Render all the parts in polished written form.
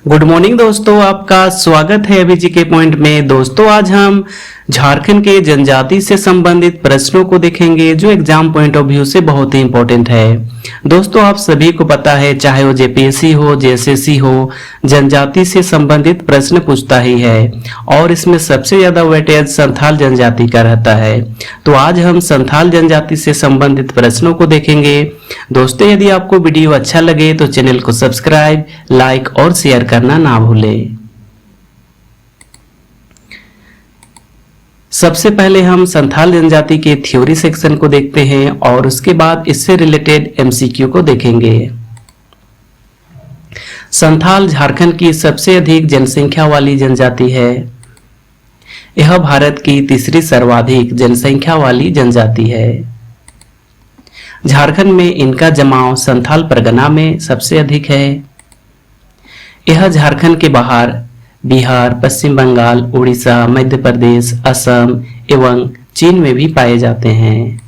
Good morning दोस्तों, आपका स्वागत है अभी जीके पॉइंट में। दोस्तों आज हम झारखंड के जनजाति से संबंधित प्रश्नों को देखेंगे जो एग्जाम पॉइंट ऑफ व्यू से बहुत ही इंपॉर्टेंट है। दोस्तों आप सभी को पता है, चाहे वो जेपीएससी हो जेएसएससी हो, जनजाति से संबंधित प्रश्न पूछता ही है और इसमें सबसे ज्यादा वेटेज संथाल जनजाति का रहता है। तो आज हम संथाल जनजाति से संबंधित प्रश्नों को देखेंगे। दोस्तों यदि आपको वीडियो अच्छा लगे तो चैनल को सब्सक्राइब, लाइक और शेयर करना ना भूलें। सबसे पहले हम संथाल जनजाति के थ्योरी सेक्शन को देखते हैं और उसके बाद इससे रिलेटेड एमसीक्यू को देखेंगे। संथाल झारखंड की सबसे अधिक जनसंख्या वाली जनजाति है। यह भारत की तीसरी सर्वाधिक जनसंख्या वाली जनजाति है। झारखंड में इनका जमाव संथाल परगना में सबसे अधिक है। यह झारखंड के बाहर बिहार, पश्चिम बंगाल, उड़ीसा, मध्य प्रदेश, असम एवं चीन में भी पाए जाते हैं।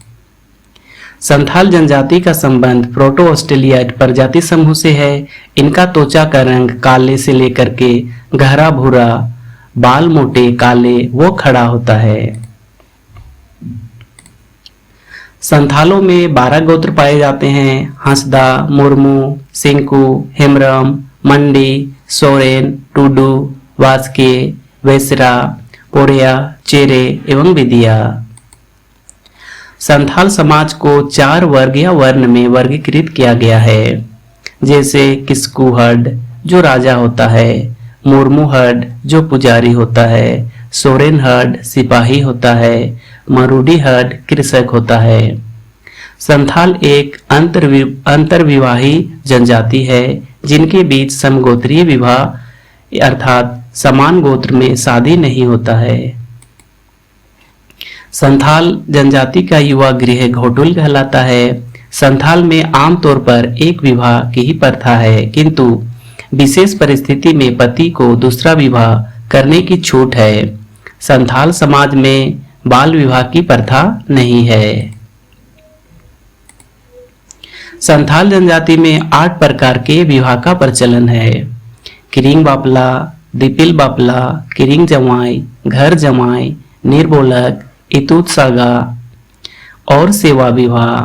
संथाल जनजाति का संबंध प्रोटो ऑस्ट्रेलियाइट प्रजाति समूह से है। इनका त्वचा का रंग काले से लेकर के गहरा भूरा, बाल मोटे काले व खड़ा होता है। संथालों में 12 गोत्र पाए जाते हैं। हंसदा, मुर्मू, सिंकू, हेम्ब्रम, मंडी, सोरेन, टुडू, वास्के, वेसरा, पोरिया, चेरे एवं विदिया। संथाल समाज को 4 वर्ग या वर्ण में वर्गीकृत किया गया है, जैसे किस्कू हड जो राजा होता है, मुर्मू हड जो पुजारी होता है, सोरेन हड सिपाही होता है, मरूडी हड कृषक होता है। संथाल एक अंतर्विवाही जनजाति है जिनके बीच समगोत्रीय विवाह अर्थात समान गोत्र में शादी नहीं होता है। संथाल जनजाति का युवा गृह घोटुल कहलाता है। संथाल में आमतौर पर एक विवाह की ही प्रथा है, किंतु विशेष परिस्थिति में पति को दूसरा विवाह करने की छूट है। संथाल समाज में बाल विवाह की प्रथा नहीं है। संथाल जनजाति में 8 प्रकार के विवाह का प्रचलन है। किरिंग बापला, दीपिल बापला, किरिंग जमाई, घर जमाई, निर्बोलक, इतूत सागा और सेवा विवाह।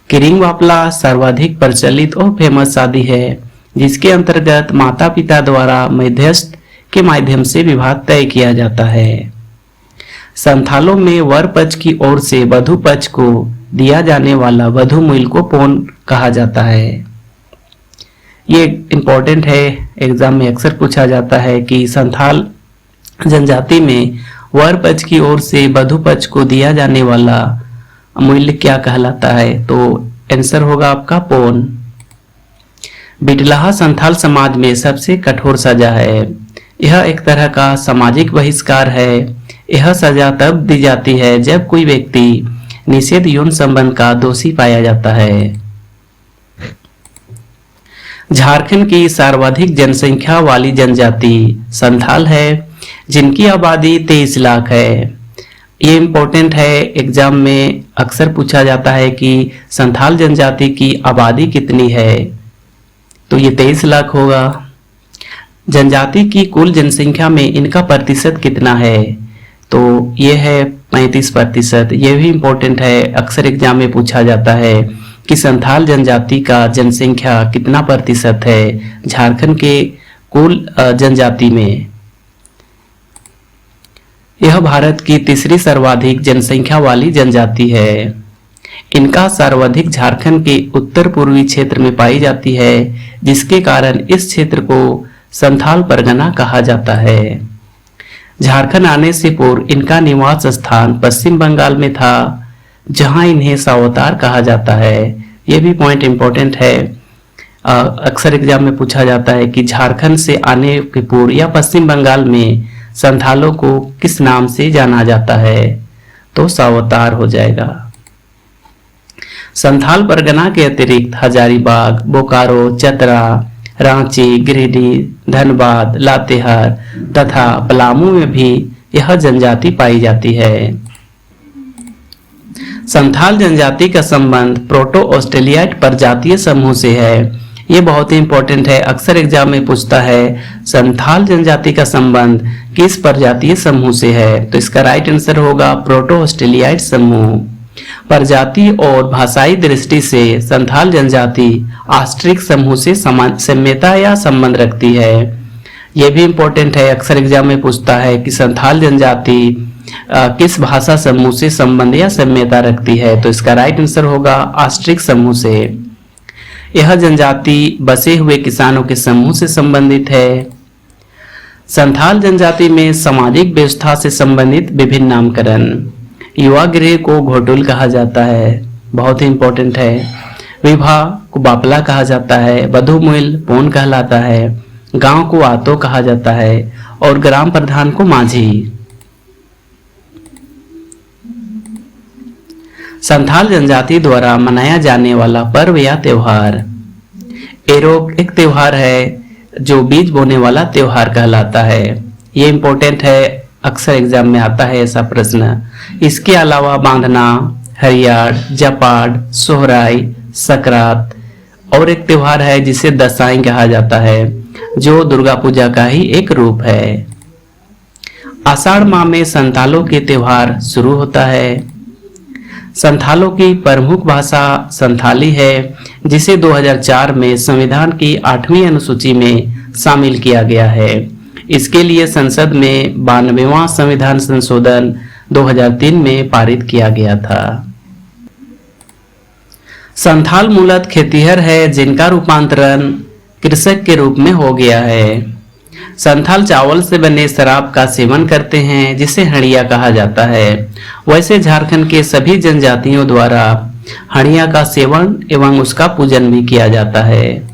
किरिंग बापला सर्वाधिक प्रचलित और फेमस शादी है जिसके अंतर्गत माता पिता द्वारा मध्यस्थ के माध्यम से विवाह तय किया जाता है। संथालों में वर पक्ष की ओर से वधु पक्ष को दिया जाने वाला वधु मूल्य को पौन कहा जाता है। ये इम्पोर्टेंट है, एग्जाम में अक्सर पूछा जाता है कि संथाल जनजाति में वर पक्ष की ओर से वधु पक्ष को दिया जाने वाला मूल्य क्या कहलाता है, तो आंसर होगा आपका पौन। बिटलाहा संथाल समाज में सबसे कठोर सजा है। यह एक तरह का सामाजिक बहिष्कार है। यह सजा तब दी जाती है जब कोई व्यक्ति निषेध यौन संबंध का दोषी पाया जाता है। झारखंड की सर्वाधिक जनसंख्या वाली जनजाति संथाल है जिनकी आबादी 23 लाख है। ये इम्पोर्टेंट है, एग्जाम में अक्सर पूछा जाता है कि संथाल जनजाति की आबादी कितनी है, तो ये 23 लाख होगा। जनजाति की कुल जनसंख्या में इनका प्रतिशत कितना है, तो ये है 35%। ये भी इम्पोर्टेंट है, अक्सर एग्जाम में पूछा जाता है कि संथाल जनजाति का जनसंख्या कितना प्रतिशत है झारखंड के कुल जनजाति में। यह भारत की तीसरी सर्वाधिक जनसंख्या वाली जनजाति है। इनका सर्वाधिक झारखंड के उत्तर पूर्वी क्षेत्र में पाई जाती है, जिसके कारण इस क्षेत्र को संथाल परगना कहा जाता है। झारखंड आने से पूर्व इनका निवास स्थान पश्चिम बंगाल में था, जहां इन्हें सावतार कहा जाता है। यह भी पॉइंट इंपॉर्टेंट है, अक्सर एग्जाम में पूछा जाता है कि झारखंड से आने के पूर्व या पश्चिम बंगाल में संथालों को किस नाम से जाना जाता है, तो सावतार हो जाएगा। संथाल परगना के अतिरिक्त हजारीबाग, बोकारो, चतरा, रांची, गिरिडीह, धनबाद, लातेहार तथा पलामू में भी यह जनजाति पाई जाती है। संथाल जनजाति का संबंध प्रोटो ऑस्ट्रेलियाइट प्रजातीय समूह से है। ये बहुत ही इंपॉर्टेंट है, अक्सर एग्जाम में पूछता है संथाल जनजाति का संबंध किस प्रजातीय समूह से है। तो इसका राइट आंसर होगा प्रोटो ऑस्ट्रेलियाइड समूह। प्रजाति और भाषाई दृष्टि से संथाल जनजाति आस्ट्रिक समूह से साम्यता या संबंध रखती है। यह भी इंपॉर्टेंट है, अक्सर एग्जाम में पूछता है कि संथाल जनजाति किस भाषा समूह से संबंध या साम्यता रखती है। तो इसका राइट आंसर होगा आस्ट्रिक समूह से। यह जनजाति बसे हुए किसानों के समूह से संबंधित है। संथाल जनजाति में सामाजिक व्यवस्था से संबंधित विभिन्न नामकरण। युवा गृह को घोटुल कहा जाता है, बहुत ही इंपॉर्टेंट है। विवाह को बापला कहा जाता है, वधु मुइल पोन कहलाता है, गांव को आतो कहा जाता है और ग्राम प्रधान को माझी। संथाल जनजाति द्वारा मनाया जाने वाला पर्व या त्योहार। एरोक एक त्योहार है जो बीज बोने वाला त्योहार कहलाता है। ये इंपॉर्टेंट है, अक्सर एग्जाम में आता है ऐसा प्रश्न। इसके अलावा बांधना, हरियाड़, जपाड़, सोहराई, सकरात और एक त्योहार है जिसे दसाई कहा जाता है जो दुर्गा पूजा का ही एक रूप है। आषाढ़ माह में संथालों के त्योहार शुरू होता है। संथालों की प्रमुख भाषा संथाली है जिसे 2004 में संविधान की 8वीं अनुसूची में शामिल किया गया है। इसके लिए संसद में 92वां संविधान संशोधन 2003 में पारित किया गया था। संथाल मूलतः खेतिहर है जिनका रूपांतरण कृषक के रूप में हो गया है। संथाल चावल से बने शराब का सेवन करते हैं जिसे हड़िया कहा जाता है। वैसे झारखंड के सभी जनजातियों द्वारा हड़िया का सेवन एवं उसका पूजन भी किया जाता है।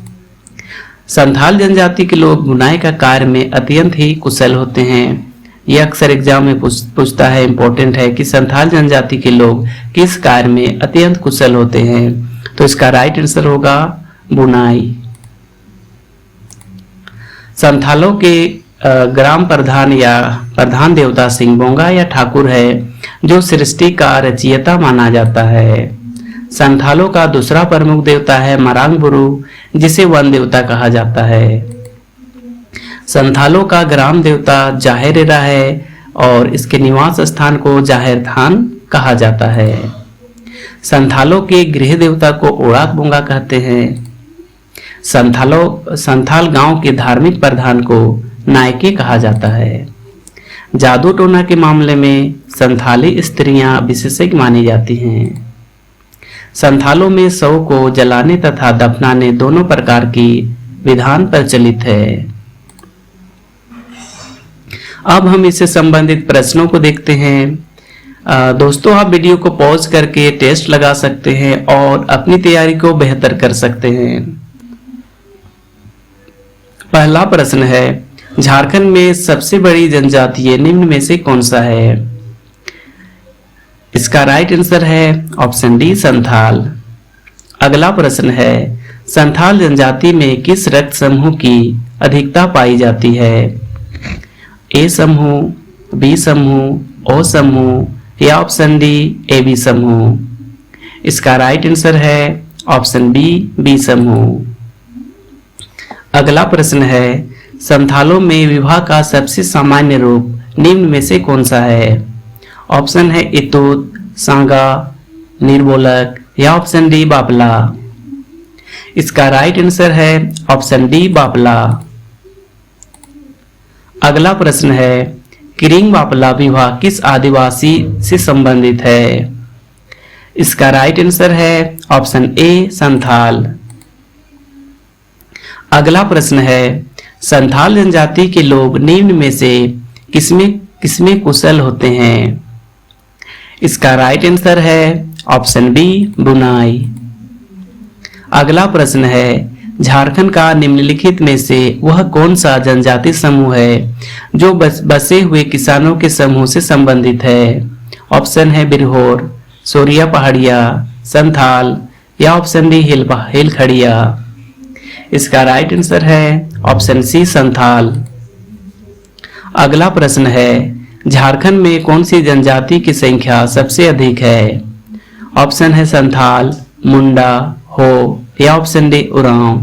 संथाल जनजाति के लोग बुनाई का कार्य में अत्यंत ही कुशल होते हैं। यह अक्सर एग्जाम में पूछता है, इंपॉर्टेंट है कि संथाल जनजाति के लोग किस कार्य में अत्यंत कुशल होते हैं। तो इसका राइट आंसर होगा बुनाई। संथालों के ग्राम प्रधान या प्रधान देवता सिंहबोंगा या ठाकुर है जो सृष्टि का रचयिता माना जाता है। संथालों का दूसरा प्रमुख देवता है मरांग बुरु जिसे वन देवता कहा जाता है। संथालों का ग्राम देवता जाहेरेरा है और इसके निवास स्थान को जाहेर थान कहा जाता है। संथालों के गृह देवता को ओड़ाक बोंगा कहते हैं। संथाल गांव के धार्मिक प्रधान को नायके कहा जाता है। जादू टोना के मामले में संथाली स्त्रियां विशेषज्ञ मानी जाती हैं। संथालों में शव को जलाने तथा दफनाने दोनों प्रकार की विधान प्रचलित है। अब हम इससे संबंधित प्रश्नों को देखते हैं। दोस्तों, आप वीडियो को पॉज करके टेस्ट लगा सकते हैं और अपनी तैयारी को बेहतर कर सकते हैं। पहला प्रश्न है, झारखंड में सबसे बड़ी जनजातीय निम्न में से कौन सा है? इसका राइट आंसर है ऑप्शन डी संथाल। अगला प्रश्न है, संथाल जनजाति में किस रक्त समूह की अधिकता पाई जाती है? ए समूह, बी समूह, ओ समूह या ऑप्शन डी ए बी समूह? इसका राइट आंसर है ऑप्शन बी समूह। अगला प्रश्न है, संथालों में विवाह का सबसे सामान्य रूप निम्न में से कौन सा है? ऑप्शन है इतूत, सांगा, निर्बोलक या ऑप्शन डी बापला? इसका राइट आंसर है ऑप्शन डी बापला। अगला प्रश्न है, किरिंग बापला विवाह किस आदिवासी से संबंधित है? इसका राइट आंसर है ऑप्शन ए संथाल। अगला प्रश्न है, संथाल जनजाति के लोग निम्न में से किसमें कुशल होते हैं? इसका राइट आंसर है ऑप्शन बी बुनाई। अगला प्रश्न है, झारखंड का निम्नलिखित में से वह कौन सा जनजाति समूह है जो बसे हुए किसानों के समूह से संबंधित है? ऑप्शन है बिरहोर, सोरिया पहाड़िया, संथाल या ऑप्शन डी हिल खड़िया? इसका राइट आंसर है ऑप्शन सी संथाल। अगला प्रश्न है, झारखंड में कौन सी जनजाति की संख्या सबसे अधिक है? ऑप्शन है संथाल, मुंडा, हो या ऑप्शन डी उरांव?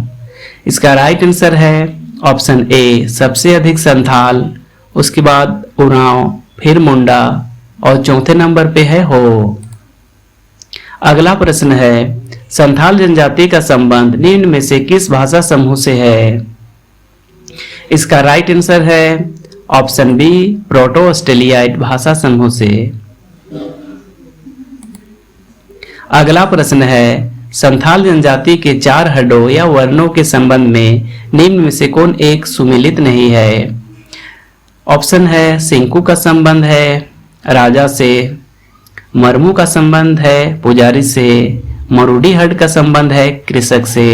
इसका राइट आंसर है ऑप्शन ए, सबसे अधिक संथाल, उसके बाद उरांव, फिर मुंडा और चौथे नंबर पे है हो। अगला प्रश्न है, संथाल जनजाति का संबंध निम्न में से किस भाषा समूह से है? इसका राइट आंसर है ऑप्शन बी, प्रोटो ऑस्ट्रेलियाइट भाषा समूह से। अगला प्रश्न है, संथाल जनजाति के 4 हड्डों या वर्णों के संबंध में निम्न में से कौन एक सुमेलित नहीं है? ऑप्शन है सिंकू का संबंध है राजा से, मरमू का संबंध है पुजारी से, मरुडी हड का संबंध है कृषक से।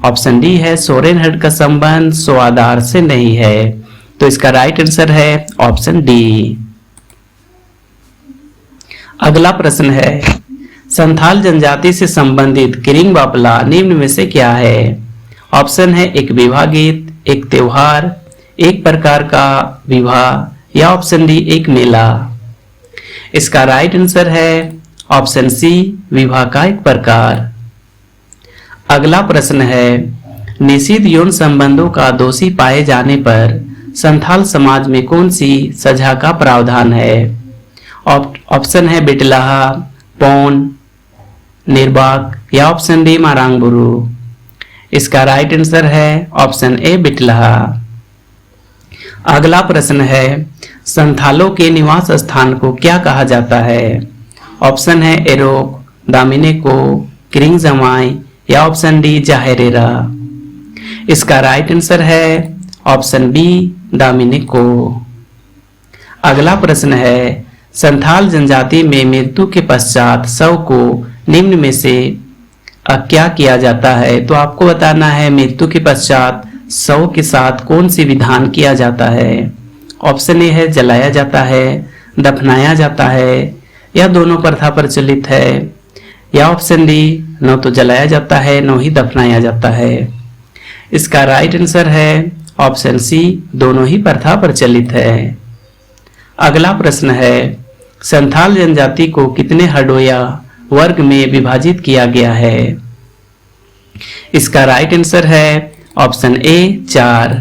ऑप्शन डी है सोरेन हड का संबंध सोआदार से नहीं है। तो इसका राइट आंसर है ऑप्शन डी। अगला प्रश्न है, संथाल जनजाति से संबंधित किरिंग बापला निम्न में से क्या है? ऑप्शन है एक विवाह गीत, एक त्योहार, एक प्रकार का विवाह या ऑप्शन डी एक मेला। इसका राइट आंसर है ऑप्शन सी, विवाह का एक प्रकार। अगला प्रश्न है, निषिद्ध यौन संबंधों का दोषी पाए जाने पर संथाल समाज में कौन सी सजा का प्रावधान है? ऑप्शन है बिटलाहा, पौन, निर्वाक या ऑप्शन डी मारांगबुरु। इसका राइट आंसर है ऑप्शन ए बिटलाहा। अगला प्रश्न है, संथालों के निवास स्थान को क्या कहा जाता है? ऑप्शन है एरोक, दामिनेको, किरिंग जमाई या ऑप्शन डी जाहेरेरा। इसका राइट आंसर है ऑप्शन बी दामिनेको। अगला प्रश्न है, संथाल जनजाति में मृत्यु के पश्चात शव को निम्न में से क्या किया जाता है? तो आपको बताना है मृत्यु के पश्चात शव के साथ कौन सी विधान किया जाता है। ऑप्शन ए है जलाया जाता है, दफनाया जाता है या दोनों प्रथा प्रचलित है, या ऑप्शन डी न तो जलाया जाता है न ही दफनाया जाता है। इसका राइट आंसर है ऑप्शन सी, दोनों ही प्रथा प्रचलित है। अगला प्रश्न है, संथाल जनजाति को कितने हड्डों या वर्ग में विभाजित किया गया है? इसका राइट आंसर है ऑप्शन ए 4।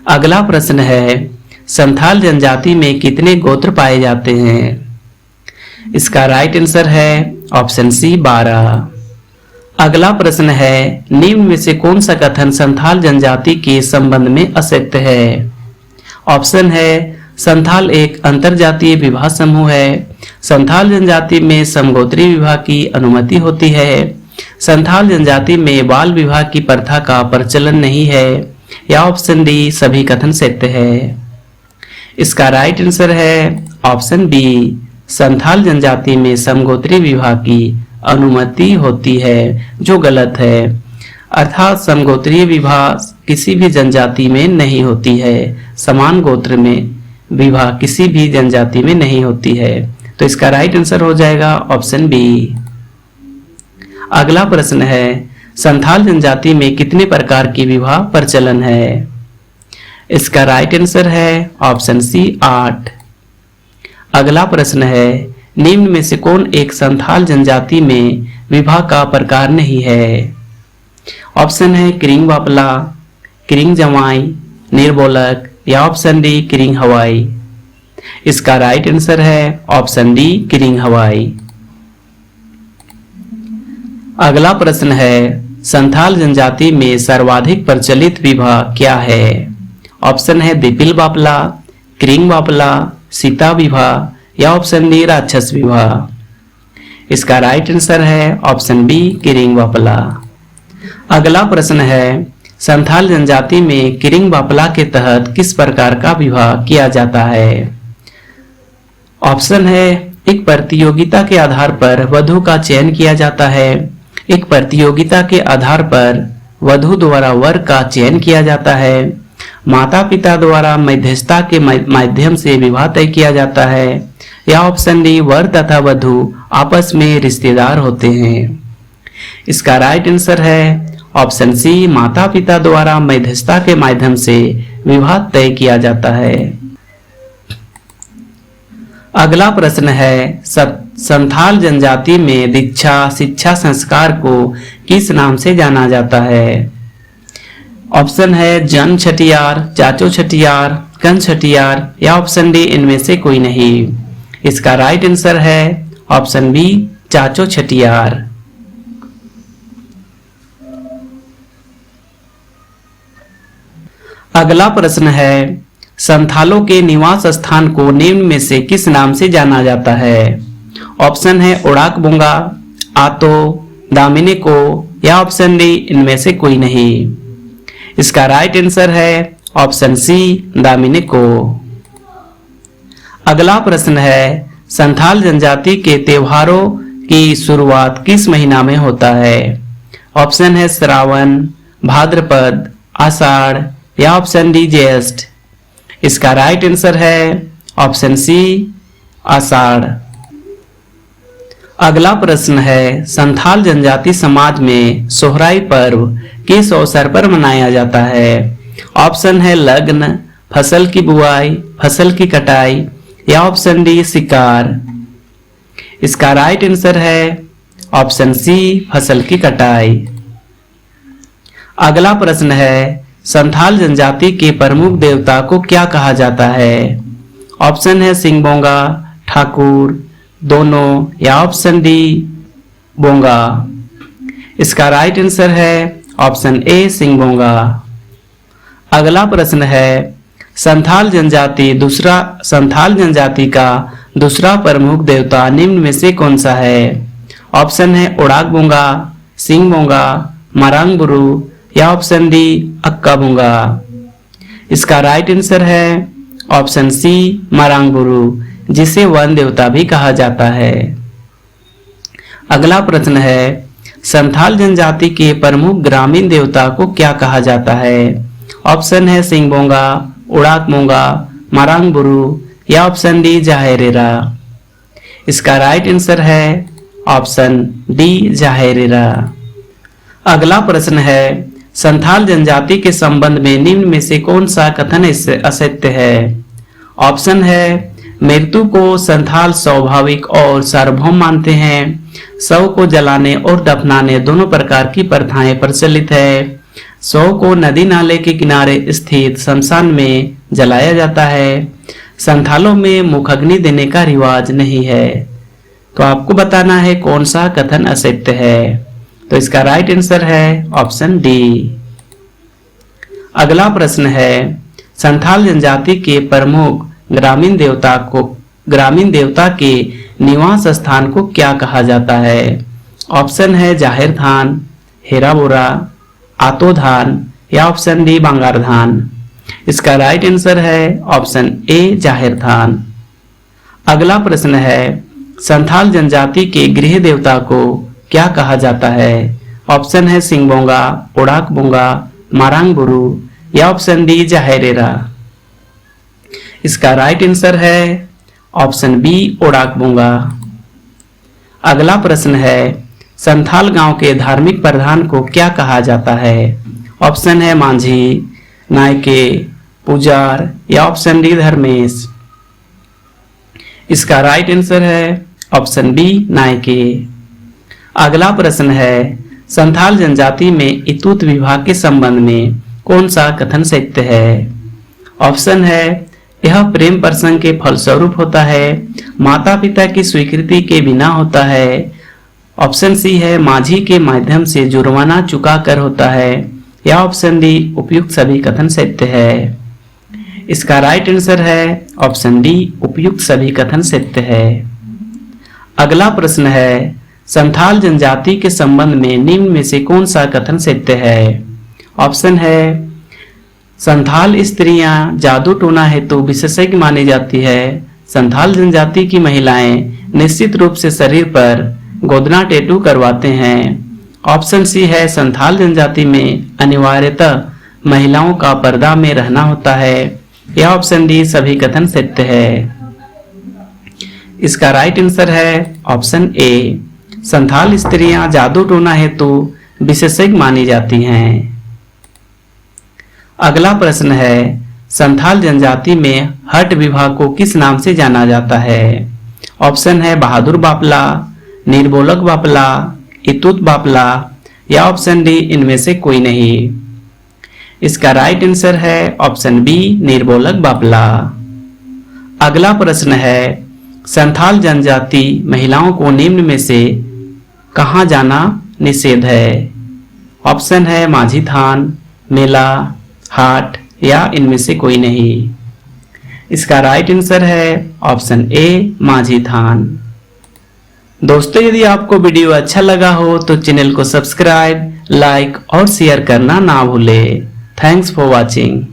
अगला प्रश्न है, संथाल जनजाति में कितने गोत्र पाए जाते हैं? इसका राइट आंसर है ऑप्शन सी 12। अगला प्रश्न है, निम्न में से कौन सा कथन संथाल जनजाति के संबंध में असत्य है? ऑप्शन है संथाल एक अंतरजातीय विवाह समूह है, संथाल जनजाति में समगोत्री विवाह की अनुमति होती है, संथाल जनजाति में बाल विवाह की प्रथा का प्रचलन नहीं है, या ऑप्शन डी सभी कथन सत्य है। इसका राइट आंसर है ऑप्शन बी, संथाल जनजाति में समगोत्री विवाह की अनुमति होती है, जो गलत है। अर्थात समगोत्रीय विवाह किसी भी जनजाति में नहीं होती है, समान गोत्र में विवाह किसी भी जनजाति में नहीं होती है। तो इसका राइट आंसर हो जाएगा ऑप्शन बी। अगला प्रश्न है, संथाल जनजाति में कितने प्रकार की विवाह प्रचलन है? इसका राइट आंसर है ऑप्शन सी 8। अगला प्रश्न है, निम्न में से कौन एक संथाल जनजाति में विवाह का प्रकार नहीं है? ऑप्शन है किरिंग बापला, किरिंग जमाई, निर्बोलक या ऑप्शन डी किरिंग हवाई। इसका राइट आंसर है ऑप्शन डी किरिंग हवाई। अगला प्रश्न है, संथाल जनजाति में सर्वाधिक प्रचलित विवाह क्या है? ऑप्शन है दिपिल बापला, किरिंग बापला, सीता विवाह या ऑप्शन डी राक्षस विवाह। इसका राइट आंसर है ऑप्शन बी किरिंग बापला। अगला प्रश्न है, संथाल जनजाति में किरिंग बापला के तहत किस प्रकार का विवाह किया जाता है? ऑप्शन है एक प्रतियोगिता के आधार पर वधु का चयन किया जाता है, एक प्रतियोगिता के आधार पर वधु द्वारा वर का चयन किया जाता है, माता पिता द्वारा मध्यस्थता के माध्यम से विवाह तय किया जाता है, या ऑप्शन डी वर तथा वधु आपस में रिश्तेदार होते हैं। इसका राइट आंसर है ऑप्शन सी, माता पिता द्वारा मध्यस्थता के माध्यम से विवाह तय किया जाता है। अगला प्रश्न है, संथाल जनजाति में दीक्षा शिक्षा संस्कार को किस नाम से जाना जाता है? ऑप्शन है जन छठियार, चाचो छठियार, कन छठियार या ऑप्शन डी इनमें से कोई नहीं। इसका राइट आंसर है ऑप्शन बी चाचो छठियार। अगला प्रश्न है संथालों के निवास स्थान को निम्न में से किस नाम से जाना जाता है। ऑप्शन है ओडाक बोंगा, आतो, दामिनेको या ऑप्शन डी इनमें से कोई नहीं। इसका राइट आंसर है ऑप्शन सी दामिनेको। अगला प्रश्न है संथाल जनजाति के त्योहारों की शुरुआत किस महीना में होता है। ऑप्शन है श्रावण, भाद्रपद, आषाढ़ या ऑप्शन डी ज्येष्ठ। इसका राइट आंसर है ऑप्शन सी आषाढ़। अगला प्रश्न है संथाल जनजाति समाज में सोहराई पर्व किस अवसर पर मनाया जाता है। ऑप्शन है लग्न, फसल की बुआई, फसल की कटाई या ऑप्शन डी शिकार। इसका राइट आंसर है ऑप्शन सी फसल की कटाई। अगला प्रश्न है संथाल जनजाति के प्रमुख देवता को क्या कहा जाता है। ऑप्शन है सिंह बोंगा, ठाकुर, दोनों या ऑप्शन डी बोंगा। इसका राइट आंसर है ऑप्शन ए सिंह बोंगा। अगला प्रश्न है संथाल जनजाति का दूसरा प्रमुख देवता निम्न में से कौन सा है। ऑप्शन है ओडाक बोंगा, सिंह बोंगा, मरांग बुरु या ऑप्शन डी अक्का बोंगा। इसका राइट आंसर है ऑप्शन सी मरांग बुरु, जिसे वन देवता भी कहा जाता है। अगला प्रश्न है संथाल जनजाति के प्रमुख ग्रामीण देवता को क्या कहा जाता है। ऑप्शन है सिंह बोंगा, ओडाक बोंगा, मरांग बुरु या ऑप्शन डी जाहेरेरा। इसका राइट आंसर है ऑप्शन डी जाहेरेरा। अगला प्रश्न है संथाल जनजाति के संबंध में निम्न में से कौन सा कथन असत्य है। ऑप्शन है मृत्यु को संथाल स्वाभाविक और सार्वभौम मानते हैं। शव को जलाने और दफनाने दोनों प्रकार की प्रथाएं प्रचलित है। शव को नदी नाले के किनारे स्थित शमशान में जलाया जाता है। संथालों में मुखअग्नि देने का रिवाज नहीं है। तो आपको बताना है कौन सा कथन असत्य है। तो इसका राइट आंसर है ऑप्शन डी। अगला प्रश्न है संथाल जनजाति के प्रमुख ग्रामीण देवता के निवास स्थान को क्या कहा जाता है। ऑप्शन है जाहिर धान, हेराबोरा, आतो धान या ऑप्शन डी बांगार धान। इसका राइट आंसर है ऑप्शन ए जाहिर धान। अगला प्रश्न है संथाल जनजाति के गृह देवता को क्या कहा जाता है। ऑप्शन है सिंह बोंगा, ओडाक बोंगा, मारांग बुरु या ऑप्शन डी जाहेरेरा। इसका राइट आंसर है ऑप्शन बी ओडाक बोंगा। अगला प्रश्न है संथाल गांव के धार्मिक प्रधान को क्या कहा जाता है। ऑप्शन है मांझी, नायके, पुजार या ऑप्शन डी धर्मेश। इसका राइट आंसर है ऑप्शन बी नायके। अगला प्रश्न है संथाल जनजाति में इतूत विवाह के संबंध में कौन सा कथन सत्य है। ऑप्शन है यह प्रेम प्रसंग के फलस्वरूप होता है, माता पिता की स्वीकृति के बिना होता है। ऑप्शन सी है माझी के माध्यम से जुर्माना चुका कर होता है या ऑप्शन डी उपयुक्त सभी कथन सत्य है। इसका राइट आंसर है ऑप्शन डी उपयुक्त सभी कथन सत्य है। अगला प्रश्न है संथाल जनजाति के संबंध में निम्न में से कौन सा कथन सत्य है। ऑप्शन है संथाल स्त्रियां जादू टोना हेतु विशेषज्ञ मानी जाती है। संथाल जनजाति की महिलाएं निश्चित रूप से शरीर पर गोदना टैटू करवाते हैं। ऑप्शन सी है संथाल जनजाति में अनिवार्यतः महिलाओं का पर्दा में रहना होता है या ऑप्शन डी सभी कथन सत्य है। इसका राइट आंसर है ऑप्शन ए संथाल स्त्रियां जादू टोना हेतु विशेषज्ञ मानी जाती हैं। अगला प्रश्न है संथाल जनजाति में हट विवाह को किस नाम से जाना जाता है। ऑप्शन है बहादुर बापला, निर्बोलक बापला, इतुत बापला या ऑप्शन डी इनमें से कोई नहीं। इसका राइट आंसर है ऑप्शन बी निर्बोलक बापला। अगला प्रश्न है संथाल जनजाति महिलाओं को निम्न में से कहाँ जाना निषेध है? ऑप्शन है माझी थान, मेला, हाट या इनमें से कोई नहीं। इसका राइट आंसर है ऑप्शन ए माझी थान। दोस्तों यदि आपको वीडियो अच्छा लगा हो तो चैनल को सब्सक्राइब, लाइक और शेयर करना ना भूलें। Thanks for watching.